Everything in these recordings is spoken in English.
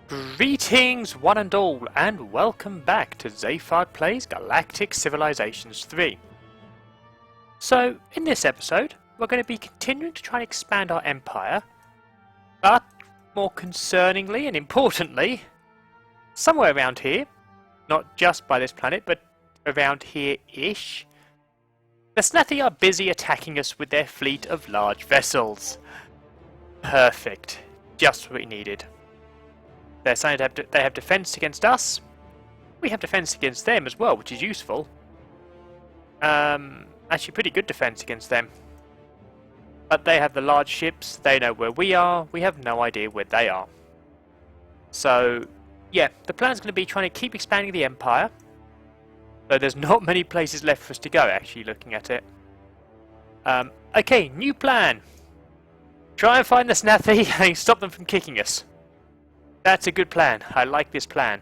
Greetings one and all, and welcome back to Zayfard Plays Galactic Civilizations 3. So, in this episode, we're going to be continuing to try and expand our empire, but more concerningly and importantly, somewhere around here, not just by this planet, but around here-ish, the Snathi are busy attacking us with their fleet of large vessels. Perfect. Just what we needed. They're saying they have defense against us. We have defense against them as well, which is useful. Actually pretty good defense against them. But they have the large ships, they know where we are, we have no idea where they are. So, yeah, the plan's going to be trying to keep expanding the empire. Though there's not many places left for us to go, actually, looking at it. Okay, new plan. Try and find the Snathi and stop them from kicking us. That's a good plan. I like this plan.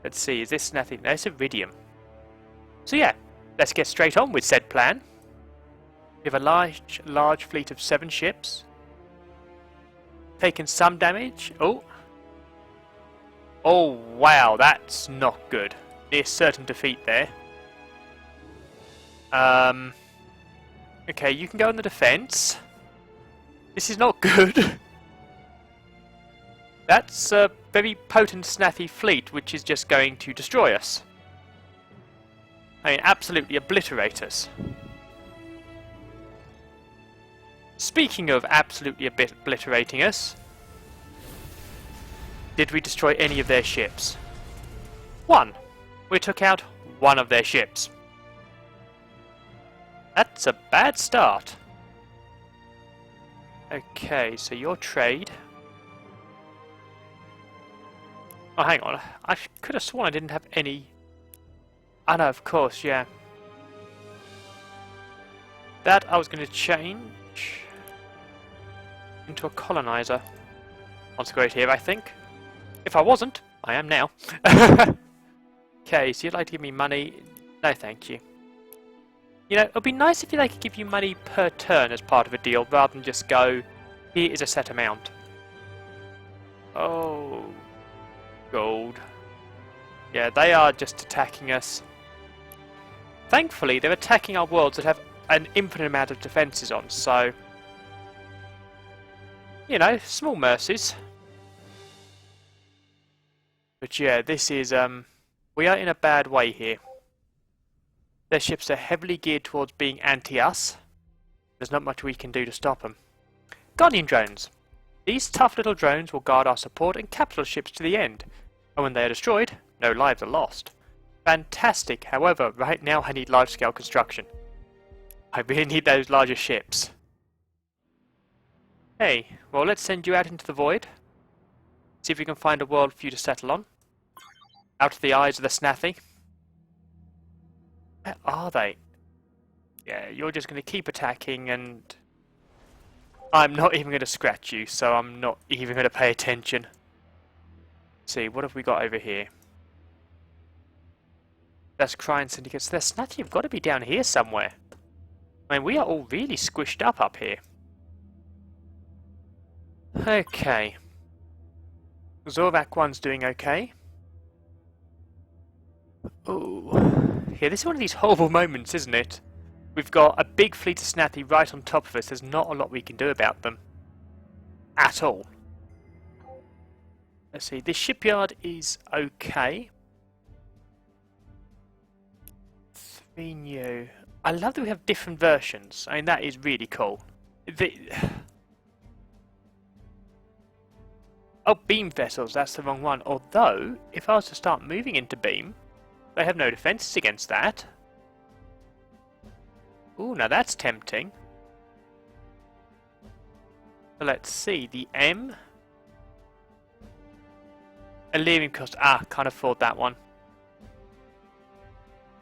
Let's see, is this Snathi? No, it's Iridium. So yeah, let's get straight on with said plan. We have a large fleet of 7 ships. Taken some damage. Oh, wow, that's not good. Near certain defeat there. Okay, you can go on the defense. This is not good. That's a very potent Snathi fleet, which is just going to destroy us. I mean, absolutely obliterate us. Speaking of absolutely obliterating us, did we destroy any of their ships? 1. We took out 1 of their ships. That's a bad start. Okay, so your trade... Oh, hang on. I could have sworn I didn't have any... Oh, no, of course, yeah. That I was going to change into a colonizer. Once great here, I think. If I wasn't, I am now. Okay, so you'd like to give me money? No, thank you. You know, it would be nice if they could give you money per turn as part of a deal, rather than just go, here is a set amount. Oh... Gold. Yeah, they are just attacking us. Thankfully, they're attacking our worlds that have an infinite amount of defences on, so... You know, small mercies. But yeah, this is, we are in a bad way here. Their ships are heavily geared towards being anti-us. There's not much we can do to stop them. Guardian drones. These tough little drones will guard our support and capital ships to the end, and when they are destroyed, no lives are lost. Fantastic, however, right now I need large-scale construction. I really need those larger ships. Hey, well let's send you out into the void. See if we can find a world for you to settle on. Out of the eyes of the Snathi. Where are they? Yeah, you're just going to keep attacking and... I'm not even going to scratch you, so I'm not even going to pay attention. Let's see, what have we got over here? That's Crime Syndicates. The Snathi have got to be down here somewhere. I mean, we are all really squished up here. Okay. Zorvac 1's doing okay. Oh, yeah, this is one of these horrible moments, isn't it? We've got a big fleet of Snathi right on top of us. There's not a lot we can do about them. At all. Let's see, this shipyard is okay. 3 new. I love that we have different versions. I mean, that is really cool. Oh, beam vessels, that's the wrong one. Although, if I was to start moving into beam, they have no defences against that. Ooh, now that's tempting. So let's see, the M. Illyrium cost. Ah, can't afford that one.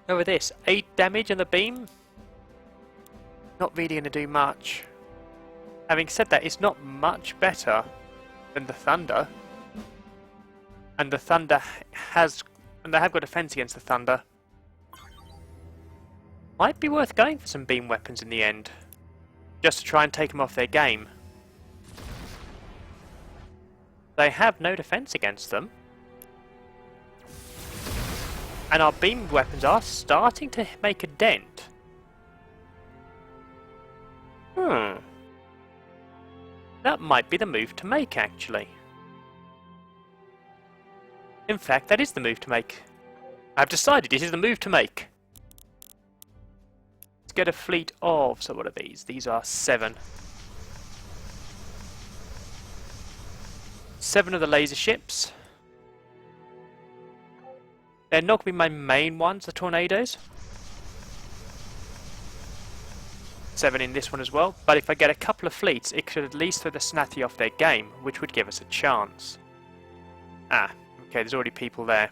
Over this, 8 damage on the beam. Not really going to do much. Having said that, it's not much better than the Thunder. And the Thunder has... And they have got defense against the Thunder. Might be worth going for some beam weapons in the end. Just to try and take them off their game. They have no defense against them. And our beam weapons are starting to make a dent. That might be the move to make, actually. In fact, that is the move to make. I've decided it is the move to make. Let's get a fleet of... So what are these? These are 7. 7 of the laser ships. They're not going to be my main ones, the tornadoes. 7 in this one as well. But if I get a couple of fleets, it could at least throw the Snathi off their game, which would give us a chance. Ah, okay, there's already people there.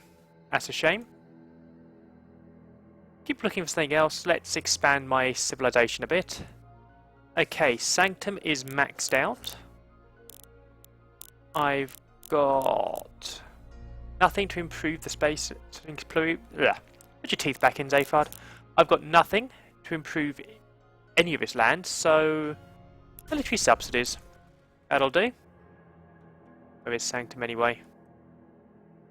That's a shame. Keep looking for something else. Let's expand my civilization a bit. Okay, Sanctum is maxed out. I've got nothing to improve the space. Put your teeth back in, Zayfard. I've got nothing to improve any of his land, so military subsidies. That'll do. Where is Sanctum anyway?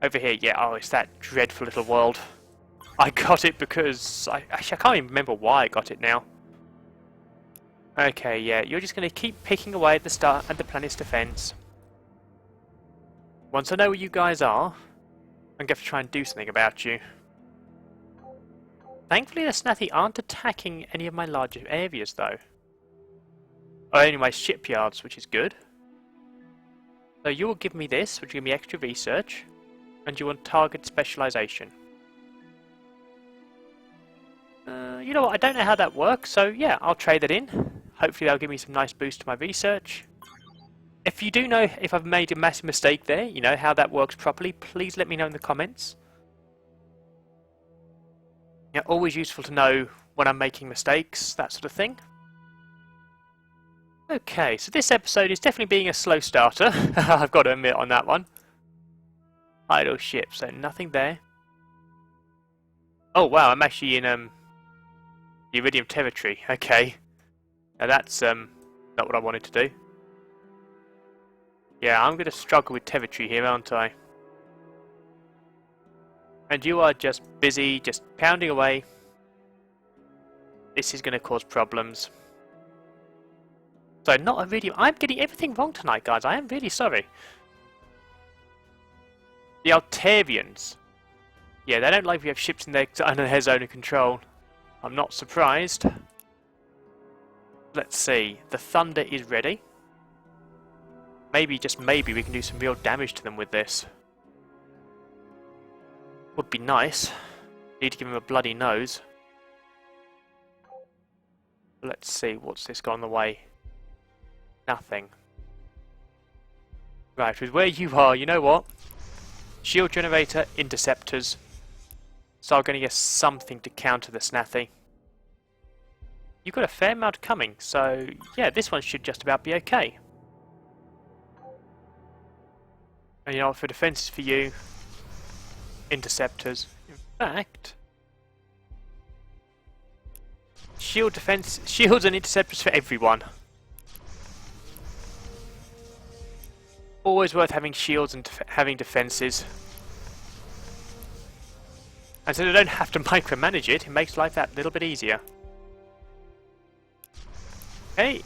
Over here, yeah. Oh, it's that dreadful little world. I got it because actually I can't even remember why I got it now. Okay, yeah. You're just going to keep picking away at the start at the planet's defense. Once I know where you guys are, I'm going to try and do something about you. Thankfully the Snathi aren't attacking any of my larger areas though. Or only my shipyards, which is good. So you will give me this, which will give me extra research, and you want target specialization. You know what, I don't know how that works, so yeah, I'll trade that in. Hopefully that'll give me some nice boost to my research. If you do know if I've made a massive mistake there, you know, how that works properly, please let me know in the comments. Yeah, always useful to know when I'm making mistakes, that sort of thing. Okay, so this episode is definitely being a slow starter. I've got to admit on that one. Idle ship, so nothing there. Oh wow, I'm actually in the Iridium territory. Okay, now that's not what I wanted to do. Yeah, I'm going to struggle with territory here, aren't I? And you are just busy, just pounding away. This is going to cause problems. So, not Iridium. I'm getting everything wrong tonight, guys. I am really sorry. The Altarians. Yeah, they don't like we have ships in under their zone of control. I'm not surprised. Let's see. The Thunder is ready. Maybe, just maybe, we can do some real damage to them with this. Would be nice. Need to give him a bloody nose. Let's see, what's this got on the way? Nothing. Right, with where you are, you know what? Shield generator, interceptors. So I'm going to get something to counter the Snathi. You've got a fair amount coming, so yeah, this one should just about be okay. And you know what, for defences for you, interceptors. In fact, shield defense, shields and interceptors for everyone. Always worth having shields and having defences. And so they don't have to micromanage it, it makes life that little bit easier. Okay,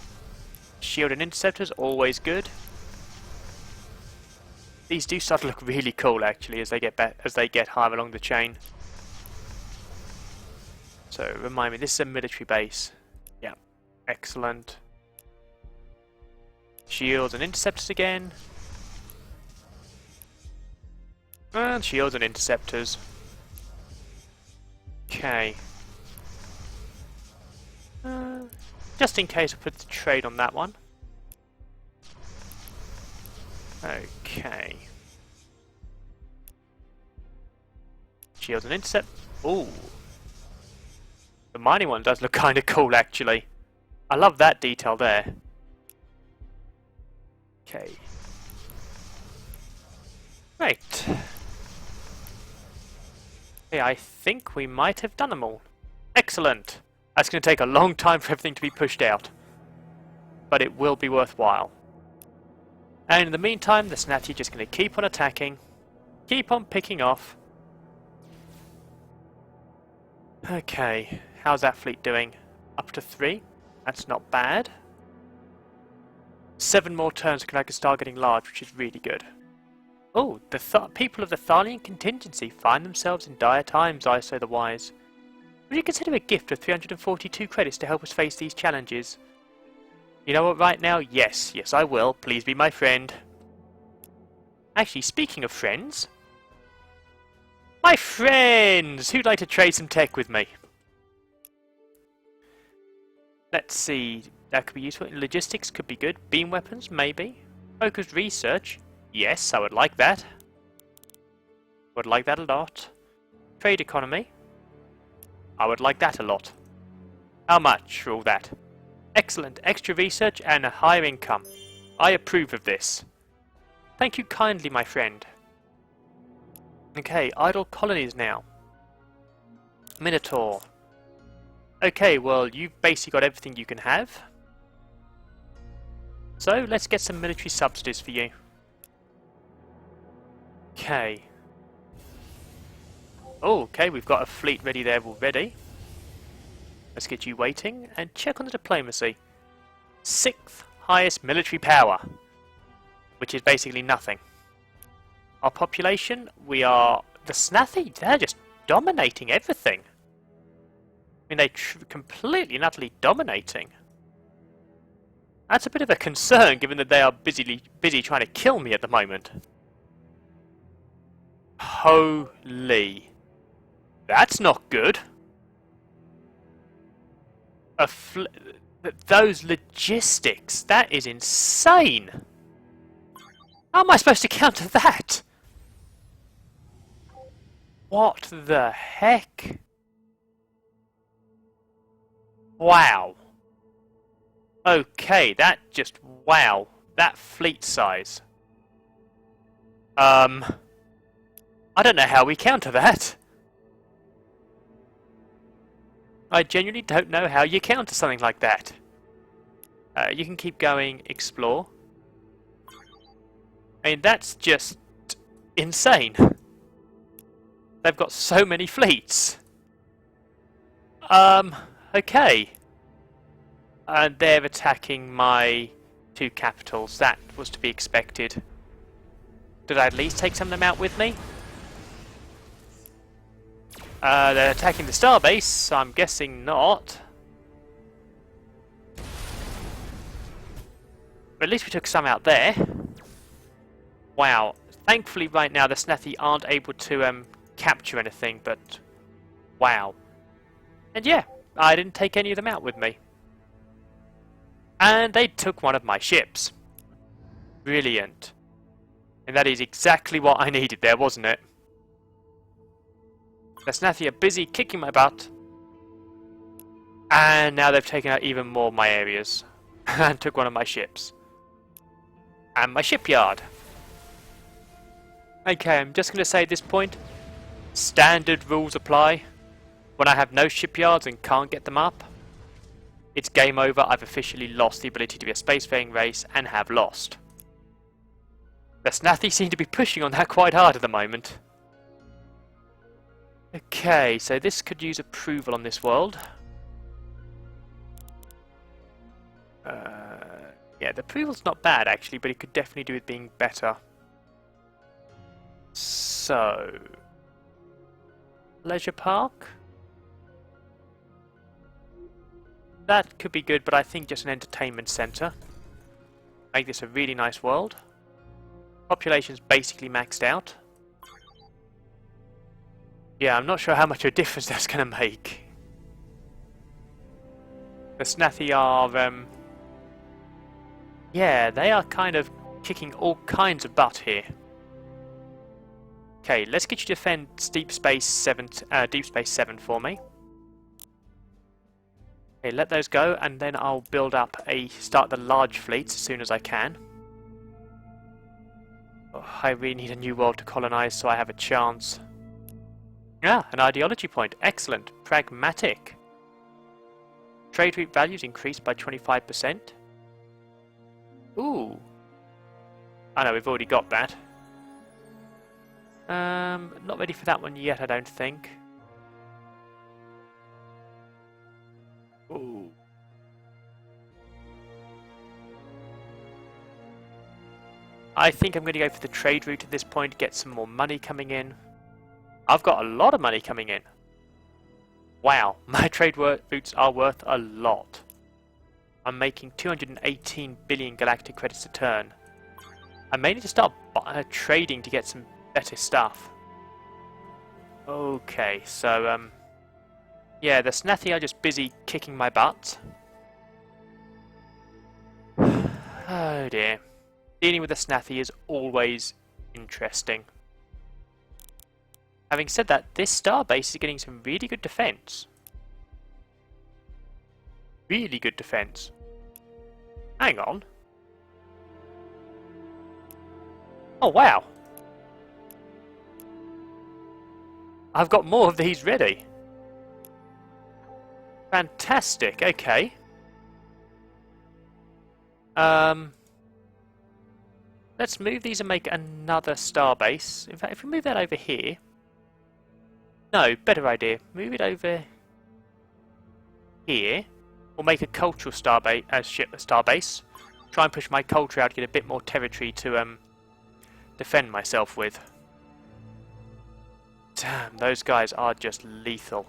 shield and interceptors, always good. These do start to look really cool actually as they get higher along the chain. So remind me, this is a military base. Yeah, excellent. Shields and interceptors again. And shields and interceptors. Okay. Just in case I put the trade on that one. Okay. Shields and intercept. Ooh. The mining one does look kind of cool actually. I love that detail there. Okay. Right. Okay, I think we might have done them all. Excellent. That's going to take a long time for everything to be pushed out. But it will be worthwhile. And in the meantime, the Snathi are just going to keep on attacking, keep on picking off. Okay, how's that fleet doing? Up to 3. That's not bad. 7 more turns and I can start getting large, which is really good. Oh, the people of the Thalian contingency find themselves in dire times, I say the wise. Would you consider a gift of 342 credits to help us face these challenges? You know what, right now? Yes, I will. Please be my friend. Actually, speaking of friends... My friends! Who'd like to trade some tech with me? Let's see. That could be useful. Logistics could be good. Beam weapons, maybe. Focused research. Yes, I would like that. Would like that a lot. Trade economy. I would like that a lot. How much for all that? Excellent. Extra research and a higher income. I approve of this. Thank you kindly, my friend. Okay, idle colonies now. Minotaur. Okay, well, you've basically got everything you can have. So, let's get some military subsidies for you. Okay. Oh, okay, we've got a fleet ready there already. Let's get you waiting and check on the diplomacy. 6th highest military power, which is basically nothing. Our population, we are... The Snathi, they're just dominating everything. I mean, they're completely and utterly dominating. That's a bit of a concern, given that they are busy trying to kill me at the moment. Holy. That's not good. Those logistics, that is insane. How am I supposed to counter that? What the heck? Wow. Okay, that just... Wow. That fleet size. I don't know how we counter that. I genuinely don't know how you counter something like that. You can keep going, explore. I mean, that's just insane. They've got so many fleets. Okay. And they're attacking my 2 capitals. That was to be expected. Did I at least take some of them out with me? They're attacking the starbase, so I'm guessing not. But at least we took some out there. Wow. Thankfully right now the Snathi aren't able to capture anything, but wow. And yeah, I didn't take any of them out with me. And they took one of my ships. Brilliant. And that is exactly what I needed there, wasn't it? The Snathi are busy kicking my butt. And now they've taken out even more of my areas. And took one of my ships. And my shipyard. Okay, I'm just going to say at this point, standard rules apply. When I have no shipyards and can't get them up, it's game over. I've officially lost the ability to be a spacefaring race and have lost. The Snathi seem to be pushing on that quite hard at the moment. Okay, so this could use approval on this world. Yeah, the approval's not bad actually, but it could definitely do with being better. So... Leisure Park? That could be good, but I think just an entertainment centre. Make this a really nice world. Population's basically maxed out. Yeah, I'm not sure how much of a difference that's going to make. The Snathi are... yeah, they are kind of kicking all kinds of butt here. Okay, let's get you to defend Deep Space 7 for me. Okay, let those go, and then I'll build up start the large fleets as soon as I can. Oh, I really need a new world to colonize so I have a chance. Ah, an ideology point. Excellent. Pragmatic. Trade route values increased by 25%. Ooh. I know, we've already got that. Not ready for that one yet, I don't think. Ooh. I think I'm going to go for the trade route at this point, get some more money coming in. I've got a lot of money coming in. Wow, my trade routes are worth a lot. I'm making 218 billion galactic credits a turn. I may need to start trading to get some better stuff. Okay, so yeah, the Snathi are just busy kicking my butt. Oh dear. Dealing with the Snathi is always interesting. Having said that, this starbase is getting some really good defense. Really good defense. Hang on. Oh wow. I've got more of these ready. Fantastic, okay. Let's move these and make another starbase. In fact, if we move that over here... No, better idea. Move it over here. We'll make a cultural starbase. Try and push my culture out to get a bit more territory to defend myself with. Damn, those guys are just lethal.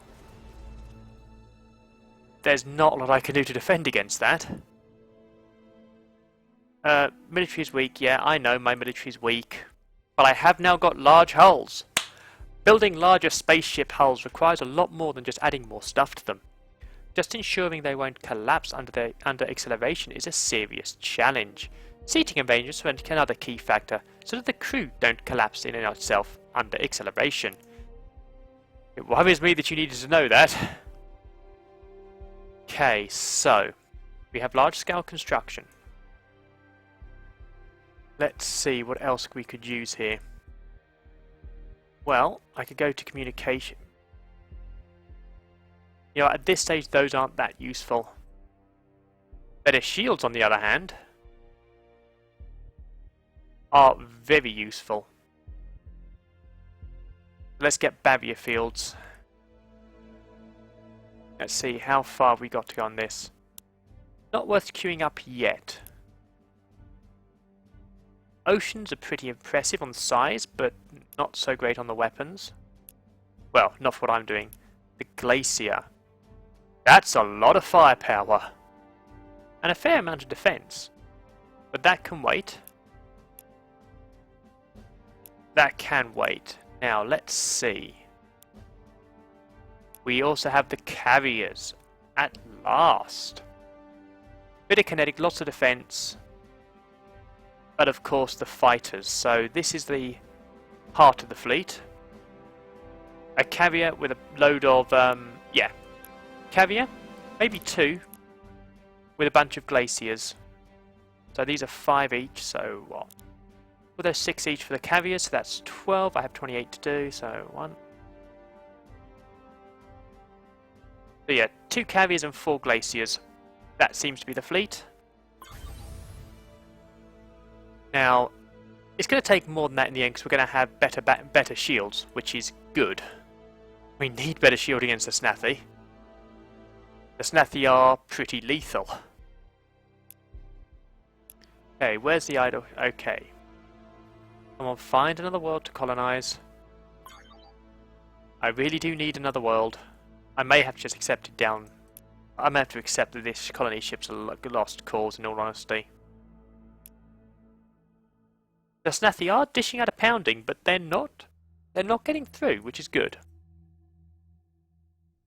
There's not a lot I can do to defend against that. Military is weak, yeah, I know my military is weak. But I have now got large hulls. Building larger spaceship hulls requires a lot more than just adding more stuff to them. Just ensuring they won't collapse under acceleration is a serious challenge. Seating arrangements are another key factor, so that the crew don't collapse in and of itself under acceleration. It worries me that you needed to know that. Okay, so we have large-scale construction. Let's see what else we could use here. Well, I could go to communication. You know, at this stage those aren't that useful. Better shields, on the other hand, are very useful. Let's get barrier fields. Let's see how far we got to go on this. Not worth queuing up yet. Oceans are pretty impressive on the size, but not so great on the weapons. Well, not for what I'm doing. The glacier. That's a lot of firepower. And a fair amount of defense. But that can wait. That can wait. Now, let's see. We also have the carriers. At last. Bit of kinetic, lots of defense. But of course the fighters. So this is the heart of the fleet. A carrier with a load of, yeah. Carrier, maybe 2. With a bunch of glaciers. So these are 5 each, so what? Well, there's 6 each for the carriers, so that's 12. I have 28 to do, so 1. So yeah, 2 carriers and 4 glaciers. That seems to be the fleet. Now, it's going to take more than that in the end because we're going to have better shields, which is good. We need better shield against the Snathi. The Snathi are pretty lethal. Okay, where's the idol? Okay. Come on, find another world to colonize. I really do need another world. I may have to just accept it down. I may have to accept that this colony ship's a lost cause, in all honesty. The Snathi are dishing out a pounding, but they're not getting through, which is good.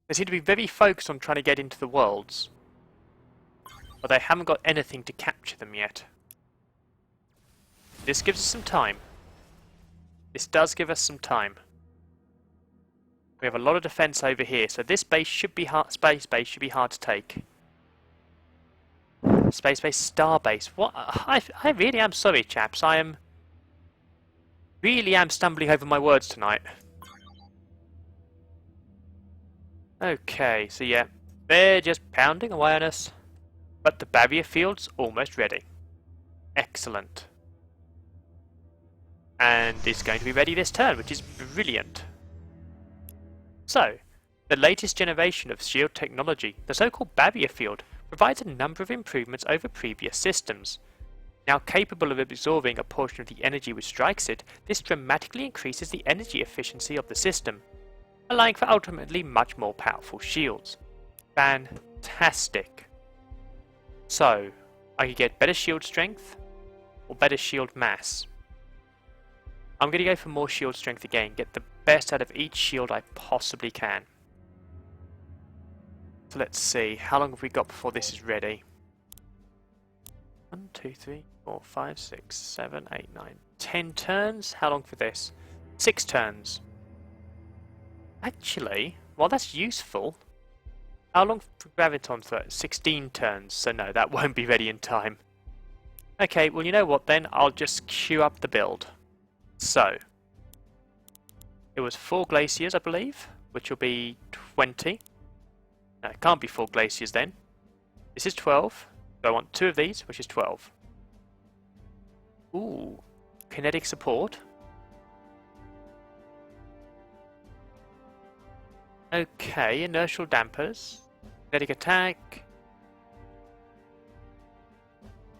They seem to be very focused on trying to get into the worlds, but they haven't got anything to capture them yet. This gives us some time. This does give us some time. We have a lot of defense over here, so this base should be space base should be hard to take. Space base, star base. What? I really am sorry, chaps. I am stumbling over my words tonight. Okay, so yeah, they're just pounding away on us, but the barrier field's almost ready. Excellent. and is going to be ready this turn, which is brilliant. So, the latest generation of shield technology, the so-called barrier field, provides a number of improvements over previous systems. Now capable of absorbing a portion of the energy which strikes it, this dramatically increases the energy efficiency of the system, allowing for ultimately much more powerful shields. Fantastic. So, I could get better shield strength or better shield mass. I'm going to go for more shield strength again, get the best out of each shield I possibly can. So let's see, how long have we got before this is ready? 1, 2, 3, 4, 5, 6, 7, 8, 9, 10 turns? How long for this? 6 turns. Actually, while that's useful, how long for Graviton for 16 turns? So no, that won't be ready in time. Okay, well you know what then, I'll just queue up the build. So, it was 4 glaciers I believe, which will be 20. No, it can't be 4 glaciers then. This is 12. So I want 2 of these, which is 12. Ooh, kinetic support. Okay, inertial dampers. Kinetic attack.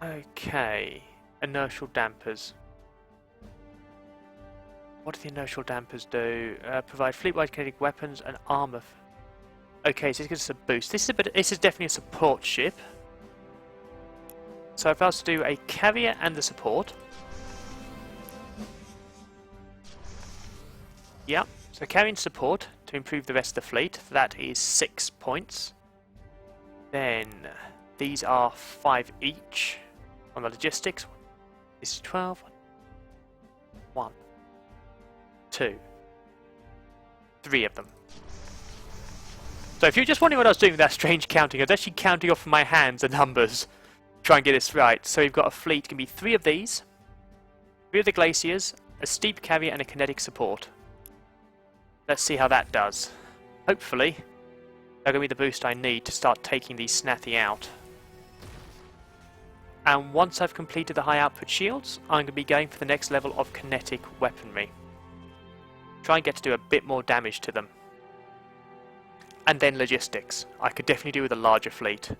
Okay, inertial dampers. What do the inertial dampers do? Provide fleet-wide kinetic weapons and armor. Okay, so this gives us a boost. This is definitely a support ship. So if I was to do a carrier and the support. Yep, so carry and support to improve the rest of the fleet. That is 6 points. Then these are 5 each on the logistics. This is 12. 1, 2, 3 of them. So if you're just wondering what I was doing with that strange counting, I was actually counting off my hands the numbers. Try and get this right. So you've got a fleet, can be 3 of these, 3 of the glaciers, a steep carrier and a kinetic support. Let's see how that does. Hopefully, that'll give me the boost I need to start taking these snathy out. And once I've completed the high output shields, I'm going to be going for the next level of kinetic weaponry. Try and get to do a bit more damage to them. And then logistics. I could definitely do with a larger fleet.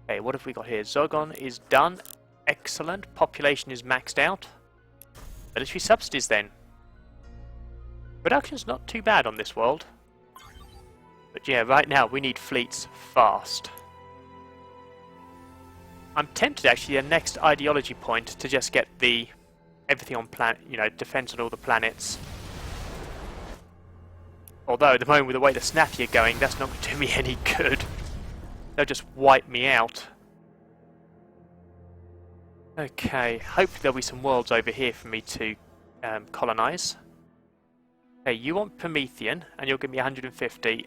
Okay, what have we got here? Zogon is done. Excellent. Population is maxed out. Military subsidies then. Production's not too bad on this world. But yeah, right now we need fleets fast. I'm tempted actually the next ideology point to just get the everything on planet, defense on all the planets. Although at the moment with the way the snappy are going, that's not going to do me any good. They'll just wipe me out. Okay, hopefully there'll be some worlds over here for me to colonize. Okay, you want Promethean, and you'll give me 150.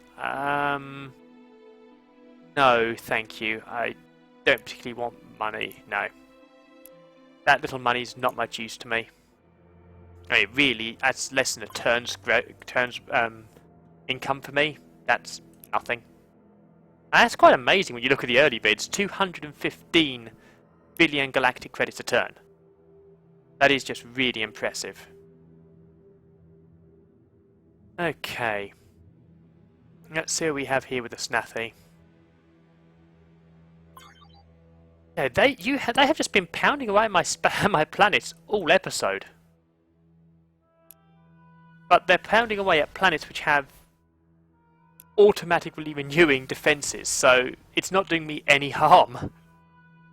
No, thank you. I don't particularly want money. No. That little money's not much use to me. I mean, really, that's less than a turn's income for me. That's nothing. And that's quite amazing when you look at the early bids. 215 billion galactic credits a turn. That is just really impressive. Okay. Let's see what we have here with the Snathi. Yeah, they have just been pounding away my my planets all episode. But they're pounding away at planets which have automatically renewing defences, so it's not doing me any harm.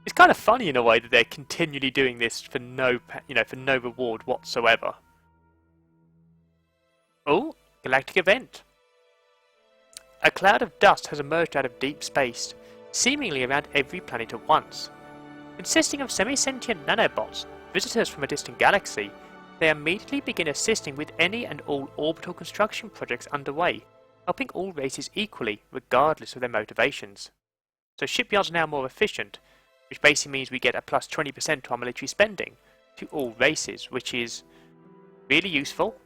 It's kind of funny in a way that they're continually doing this for no reward whatsoever. Oh, galactic event. A cloud of dust has emerged out of deep space, seemingly around every planet at once. Consisting of semi-sentient nanobots, visitors from a distant galaxy, they immediately begin assisting with any and all orbital construction projects underway, helping all races equally, regardless of their motivations. So shipyards are now more efficient, which basically means we get a plus 20% to our military spending to all races, which is really useful.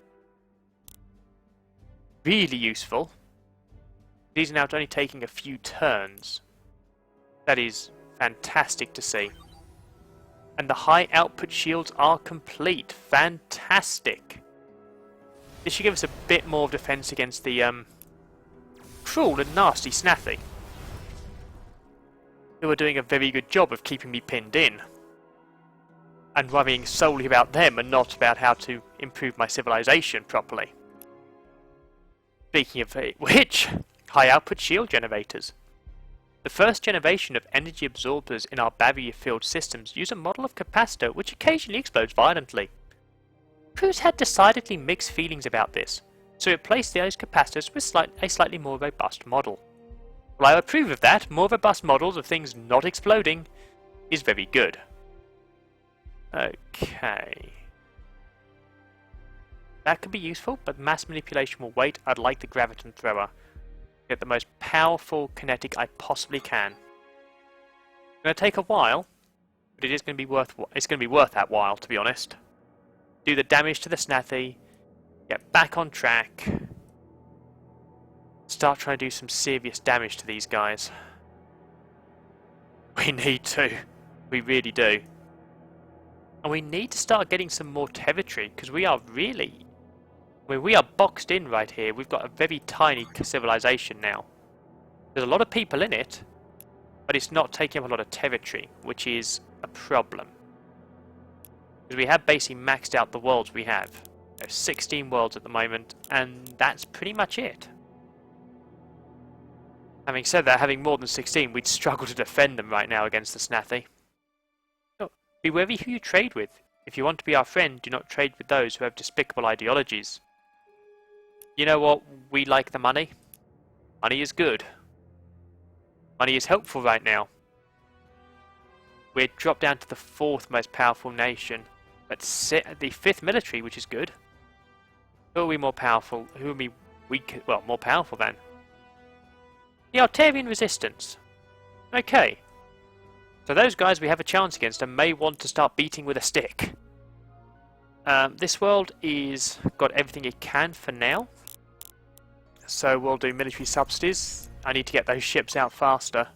Really useful. These are now only taking a few turns. That is fantastic to see. And the high output shields are complete. Fantastic. This should give us a bit more defense against the cruel and nasty Snathi, who are doing a very good job of keeping me pinned in and worrying solely about them and not about how to improve my civilization properly. Speaking of which, high output shield generators. The first generation of energy absorbers in our barrier field systems use a model of capacitor which occasionally explodes violently. Crews had decidedly mixed feelings about this, so replaced those capacitors with a slightly more robust model. While I approve of that, more robust models of things not exploding is very good. Okay. That could be useful, but mass manipulation will wait. I'd like the graviton thrower. Get the most powerful kinetic I possibly can. It's going to take a while, but it is going to be worth. It's going to be worth that while, to be honest. Do the damage to the Snathi, get back on track, start trying to do some serious damage to these guys. We need to. We really do. And we need to start getting some more territory, because we are really... I mean, we are boxed in right here. We've got a very tiny civilization now. There's a lot of people in it, but it's not taking up a lot of territory, which is a problem. Because we have basically maxed out the worlds we have. There's 16 worlds at the moment, and that's pretty much it. Having said that, having more than 16, we'd struggle to defend them right now against the Snathi. So, be wary who you trade with. If you want to be our friend, do not trade with those who have despicable ideologies. You know what? We like the money. Money is good. Money is helpful right now. We're dropped down to the 4th most powerful nation. But sit at the 5th military, which is good. Who are we more powerful? Who are we weak? Well, more powerful then. The Altarian Resistance. Okay. So those guys we have a chance against and may want to start beating with a stick. This world is got everything it can for now. So we'll do military subsidies. I need to get those ships out faster.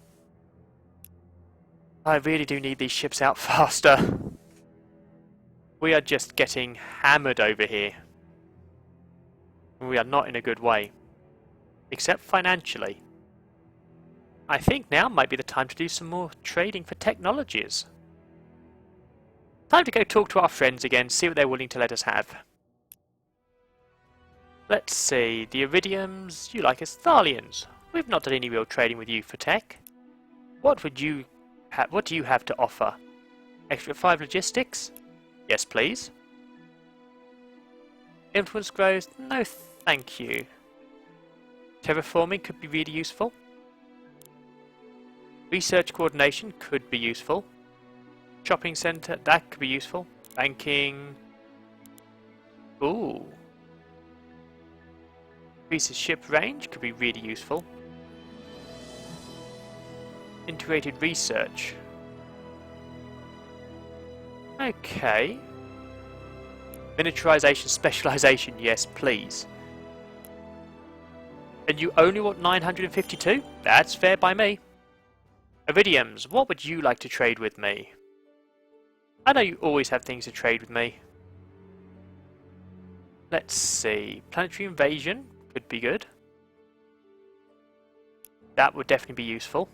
I really do need these ships out faster. We are just getting hammered over here. We are not in a good way. Except financially. I think now might be the time to do some more trading for technologies. Time to go talk to our friends again, see what they're willing to let us have. Let's see, the Iridiums, you like us Thalians. We've not done any real trading with you for tech. What do you have to offer? Extra 5 logistics? Yes, please. Influence growth? No, thank you. Terraforming could be really useful. Research coordination could be useful. Shopping centre, that could be useful. Banking. Ooh. Increases ship range could be really useful. Integrated research. Okay. Miniaturization, specialization, yes, please. And you only want 952? That's fair by me. Iridiums, what would you like to trade with me? I know you always have things to trade with me. Let's see. Planetary invasion could be good. That would definitely be useful.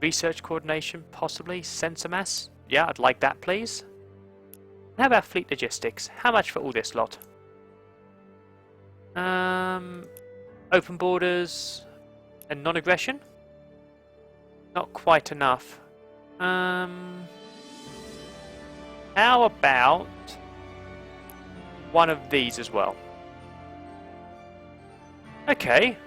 Research coordination, possibly. Sensor mass? Yeah, I'd like that, please. And how about fleet logistics? How much for all this lot? Open borders and non-aggression? Not quite enough. How about one of these as well? Okay.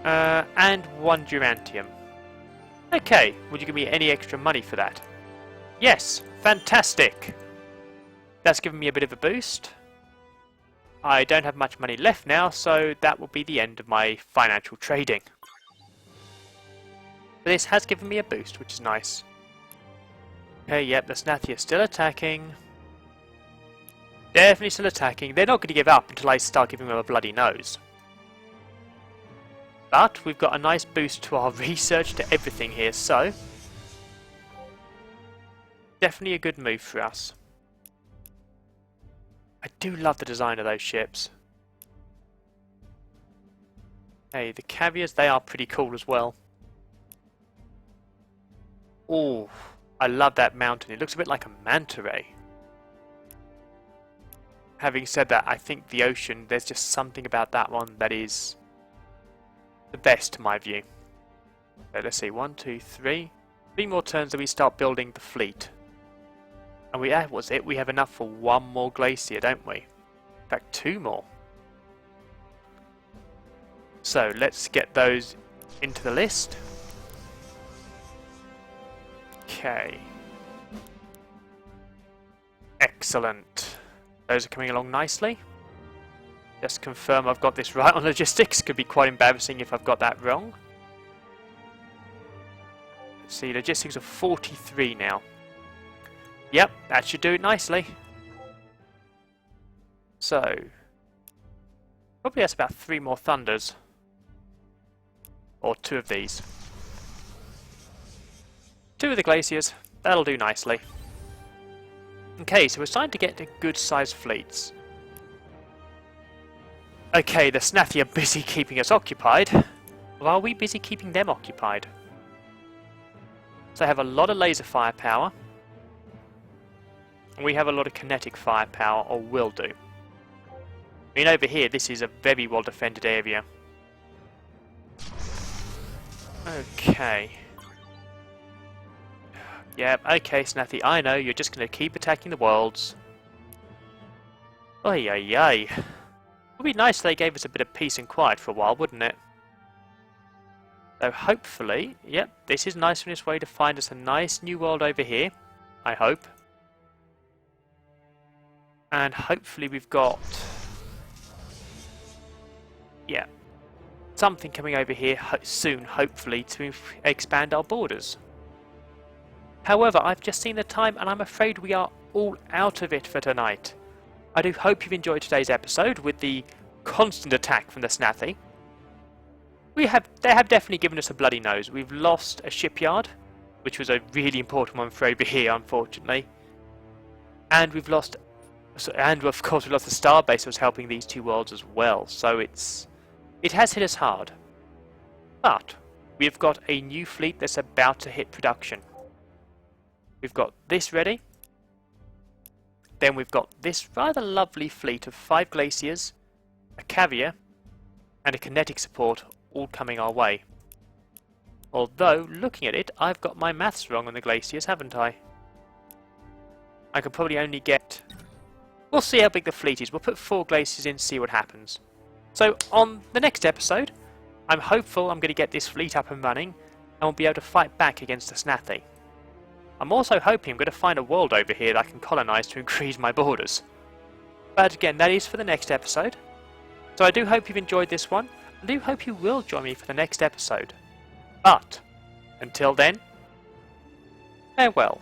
And 1 Durantium. Okay, would you give me any extra money for that? Yes, fantastic! That's given me a bit of a boost. I don't have much money left now, so that will be the end of my financial trading. But this has given me a boost, which is nice. Okay, yep, the Snathi are still attacking. Definitely still attacking. They're not going to give up until I start giving them a bloody nose. But we've got a nice boost to our research to everything here, so definitely a good move for us. I do love the design of those ships. Hey, the caviars, they are pretty cool as well. Oh, I love that mountain. It looks a bit like a manta ray. Having said that, I think the ocean, there's just something about that one that is the best to my view. So let's see, 1, 2, 3. 3 more turns and we start building the fleet. And that was it. We have enough for 1 more glacier, don't we? In fact, 2 more. So let's get those into the list. Okay. Excellent. Those are coming along nicely. Just confirm I've got this right on logistics. Could be quite embarrassing if I've got that wrong. Let's see, logistics are 43 now. Yep, that should do it nicely. So, probably that's about 3 more Thunders. Or 2 of these. 2 of the Glaciers, that'll do nicely. Okay, so we're starting to get to good sized fleets. Okay, the Snathi are busy keeping us occupied. Well, are we busy keeping them occupied? So they have a lot of laser firepower. And we have a lot of kinetic firepower, or will do. I mean, over here, this is a very well defended area. Okay. Yep, okay, Snathi, I know, you're just going to keep attacking the worlds. Oy, oy, oy. It would be nice if they gave us a bit of peace and quiet for a while, wouldn't it? So hopefully, yep, this is nice on its way to find us a nice new world over here. I hope. And hopefully we've got... yeah. Something coming over here soon, hopefully, to expand our borders. However, I've just seen the time and I'm afraid we are all out of it for tonight. I do hope you've enjoyed today's episode with the constant attack from the Snathi. They have definitely given us a bloody nose. We've lost a shipyard, which was a really important one for over here, unfortunately. And we've lost... and of course we lost the starbase that was helping these 2 worlds as well. So it has hit us hard. But we've got a new fleet that's about to hit production. We've got this ready. Then we've got this rather lovely fleet of 5 glaciers, a caviar, and a kinetic support all coming our way. Although, looking at it, I've got my maths wrong on the glaciers, haven't I? I could probably only get... we'll see how big the fleet is. We'll put 4 glaciers in, see what happens. So, on the next episode, I'm hopeful I'm going to get this fleet up and running, and we'll be able to fight back against the Snathi. I'm also hoping I'm going to find a world over here that I can colonise to increase my borders. But again, that is for the next episode. So I do hope you've enjoyed this one. I do hope you will join me for the next episode. But, until then, farewell.